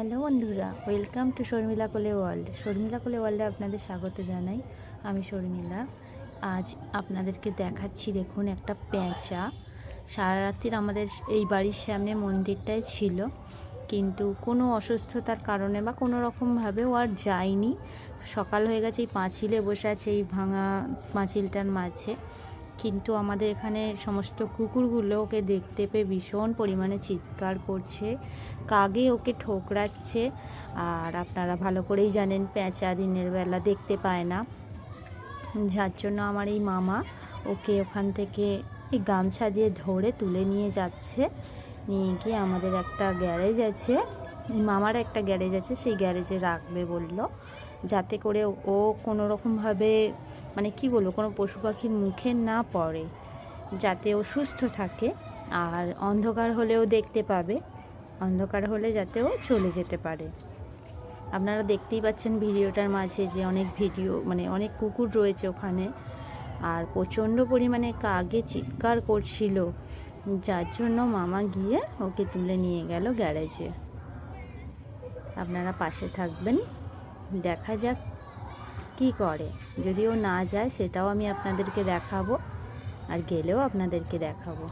Hello বন্ধুরা, welcome to Sharmila কোলে world. Sharmila কোলে ওয়ার্ল্ডে আপনাদের স্বাগত জানাই। আমি শর্মিলা। আজ আপনাদেরকে দেখাচ্ছি, দেখুন একটা পেঁচা সারা রাত্রির আমাদের এই বাড়ির সামনে মন্দিরটায় ছিল, কিন্তু কোনো অসুস্থতার কারণে বা কোনো রকমভাবে ও আর যায়নি। সকাল হয়ে গেছে, এই পাঁচিলে বসে আছে, এই ভাঙা পাঁচিলটার মাঝে। কিন্তু আমাদের এখানে সমস্ত কুকুরগুলো ওকে দেখতে পেয়ে ভীষণ পরিমাণে চিৎকার করছে, কাগে ওকে ঠোকরাচ্ছে। আর আপনারা ভালো করেই জানেন পেঁচা দিনের বেলা দেখতে পায় না, যার জন্য আমার এই মামা ওকে ওখান থেকে এই গামছা দিয়ে ধরে তুলে নিয়ে যাচ্ছে। নিয়ে গিয়ে আমাদের একটা গ্যারেজ আছে, এই মামার একটা গ্যারেজ আছে, সেই গ্যারেজে রাখবে বলল, যাতে করে ও কোনো রকমভাবে মানে কি বলবো, কোনো পশু পাখির মুখে না পড়ে, যাতে ও সুস্থ থাকে। আর অন্ধকার হলেও দেখতে পাবে, অন্ধকার হলে যাতে ও চলে যেতে পারে। আপনারা দেখতেই পাচ্ছেন ভিডিওটার মাঝে যে অনেক কুকুর রয়েছে ওখানে, আর প্রচণ্ড পরিমাণে কাগে চিৎকার করছিল, যার জন্য মামা গিয়ে ওকে তুলে নিয়ে গেল গ্যারেজে। আপনারা পাশে থাকবেন, দেখা যাক কি করে। যদি ও না যায় সেটাও আমি আপনাদেরকে দেখাবো, আর গেলেও আপনাদেরকে দেখাবো।